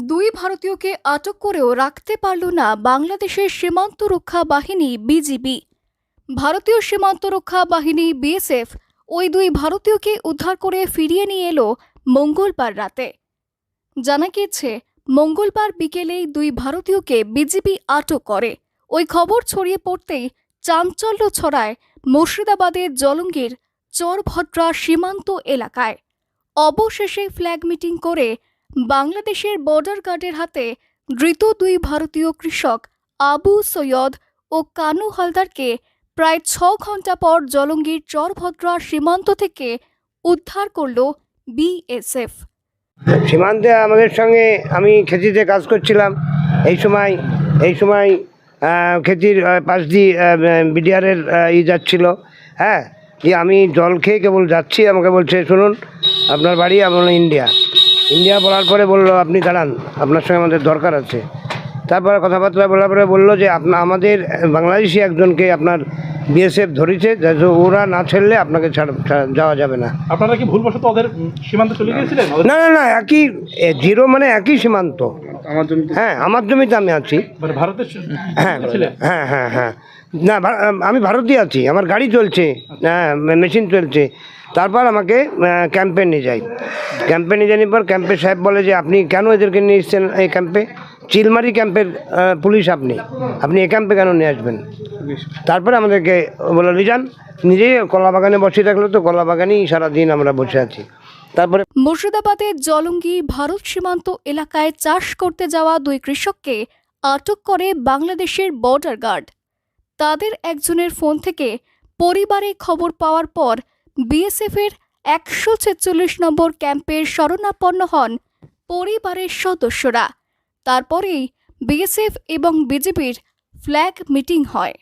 দুই ভারতীয়কে আটক করেও রাখতে পারল না বাংলাদেশের সীমান্ত রক্ষা বাহিনী বিজিবি। ভারতীয় সীমান্ত রক্ষা বাহিনী বিএসএফ ওই দুই ভারতীয়কে উদ্ধার করে ফিরিয়ে নিয়ে এলো মঙ্গলবার রাতে। জানা গিয়েছে, মঙ্গলবার বিকেলেই দুই ভারতীয়কে বিজিবি আটক করে। ওই খবর ছড়িয়ে পড়তেই চাঞ্চল্য ছড়ায় মুর্শিদাবাদের জলঙ্গির চরভদ্রা সীমান্ত এলাকায়। অবশেষে ফ্ল্যাগ মিটিং করে বাংলাদেশের বর্ডার গার্ডের হাতে ধৃত দুই ভারতীয় কৃষক আবু সৈয়দ ও কানু হালদারকে প্রায় 6 ঘন্টা পর জলঙ্গির চরভদ্রা সীমান্ত থেকে উদ্ধার করল বিএসএফ। সীমান্তে আমাদের সঙ্গে আমি খেতিতে কাজ করছিলাম। এই সময় খেতির পাশ দিয়ে বিডিআরের যাচ্ছিল। হ্যাঁ, আমি জল খেয়ে কেবল যাচ্ছি, আমাকে বলছে শুনুন আপনার বাড়ি, আমার ইন্ডিয়া বলার পরে বললো আপনি দাঁড়ান, আপনার সঙ্গে আমাদের দরকার আছে। তারপরে কথাবার্তা বলার পরে বললো যে আমাদের বাংলাদেশি একজনকে আপনার বিএসএফ ধরেছে, ওরা না ছাড়লে আপনাকে যাওয়া যাবে না। আপনারা কি ভুলবশত ওদের সীমান্ত চলে গিয়েছিলেন? না, একই জিরো, মানে একই সীমান্ত। হ্যাঁ, আমার জমিতে আমি আছি। ভারতের? হ্যাঁ, না আমি ভারতীয় আছি, আমার গাড়ি চলছে, হ্যাঁ মেশিন চলছে। তারপর আমাকে ক্যাম্পে নিয়ে যাই। ক্যাম্পে নিয়ে যাওয়ার পর ক্যাম্পের সাহেব বলে যে আপনি কেন এদেরকে নিয়ে এসছেন এই ক্যাম্পে? চিলমারি ক্যাম্পের পুলিশ আপনি এই ক্যাম্পে কেন নিয়ে আসবেন? তারপরে আমাদেরকে বলে নিয়ে যান। নিজেই কলা বাগানে বসিয়ে রাখলো, তো কলা বাগানেই সারাদিন আমরা বসে আছি। তারপরে মুর্শিদাবাদের জলঙ্গি ভারত সীমান্ত এলাকায় চাষ করতে যাওয়া দুই কৃষককে আটক করে বাংলাদেশের বর্ডার গার্ড। তাদের একজনের ফোন থেকে পরিবারে খবর পাওয়ার পর বিএসএফের 146 নম্বর ক্যাম্পের শরণাপন্ন হন পরিবারের সদস্যরা। তারপরেই বিএসএফ এবং বিজিবির ফ্ল্যাগ মিটিং হয়।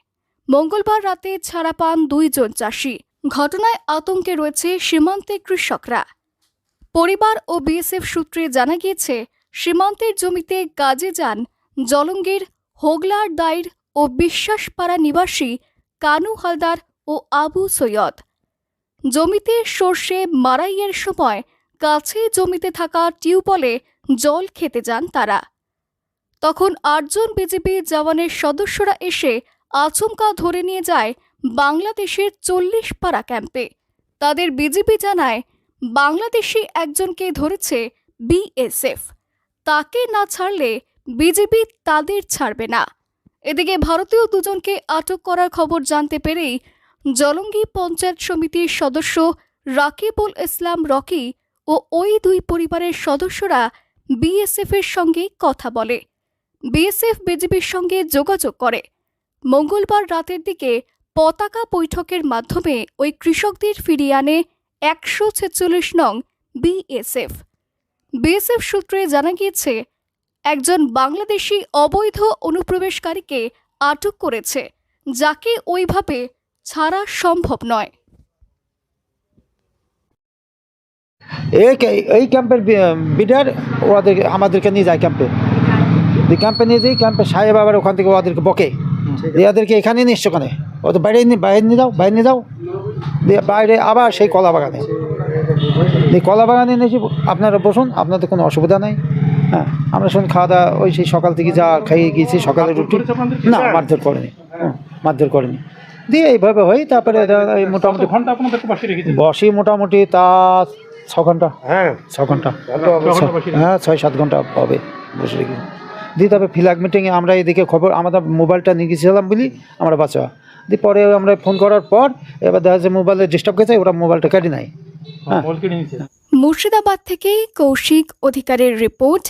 মঙ্গলবার রাতে ছাড়া পান 2 জন চাষি। ঘটনায় আতঙ্কে রয়েছে সীমান্তে কৃষকরা। পরিবার ও বিএসএফ সূত্রে জানা গিয়েছে, সীমান্তের জমিতে কাজে যান জলঙ্গির হোগলার দাইর ও বিশ্বাসপাড়া নিবাসী কানু হালদার ও আবু সৈয়দ। জমিতে সর্ষে মারাইয়ের সময় কাছে জমিতে থাকা টিউবওয়েলে জল খেতে যান তারা। তখন 8 জন বিজিবি জওয়ানের সদস্যরা এসে আচমকা ধরে নিয়ে যায় বাংলাদেশের 40 পাড়া ক্যাম্পে। তাদের বিজিবি জানায় বাংলাদেশি একজনকে ধরেছে বিএসএফ, তাকে না ছাড়লে বিজিবি তাদের ছাড়বে না। এদিকে ভারতীয় দুজনকে আটক করার খবর জানতে পেরেই জলঙ্গি পঞ্চায়েত সমিতির সদস্য রাকিবুল ইসলাম রকি ও ওই দুই পরিবারের সদস্যরা বিএসএফ এর সঙ্গে কথা বলে। বিএসএফ বিজিবির সঙ্গে যোগাযোগ করে। মঙ্গলবার রাতের দিকে পতাকা বৈঠকের মাধ্যমে ওই কৃষকদের ফিরিয়ে আনে 146 নং বিএসএফ। বিএসএফ সূত্রে জানা গিয়েছে, একজন বাংলাদেশি অবৈধ অনুপ্রবেশকারীকে আটক করেছে, যাকে ওইভাবে ছাড়া সম্ভব নয়। এই ক্যাম্পের বিডার আমাদেরকে নিয়ে যায় ক্যাম্পে নিয়ে যাই। ক্যাম্পে সাহেব আবার ওখান থেকে ওদেরকে বকে, ওদেরকে এখানে নিয়ে এসছো কেন, ও তো বাইরে নিয়ে যাও দিয়ে বাইরে আবার সেই কলা বাগানে এনেছি, আপনারা বসুন, আপনাদের কোনো অসুবিধা নাই। হ্যাঁ, আমরা শুন খাওয়া দাওয়া ওই সেই সকাল থেকে যা খাইয়ে গিয়েছি, সকালে রুটি। না, মারধর করেনি দিয়ে এইভাবে হই। তারপরে মোটামুটি বসি মোটামুটি তা 6 ঘন্টা। হ্যাঁ 6-7 ঘন্টা হবে বসে রেখে দিয়ে। তারপরে ফ্ল্যাগ মিটিংয়ে আমরা এদিকে খবর, আমাদের মোবাইলটা নিয়ে গেছিলাম বলি আমরা বাঁচা দিয়ে। পরে আমরা ফোন করার পর এবার দেখা যাচ্ছে মোবাইলে ডিস্টার্ব গেছে, ওরা মোবাইলটা কেটে নাই। মুর্শিদাবাদ থেকে কৌশিক অধিকারের রিপোর্ট,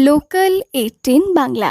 লোকাল 18 বাংলা।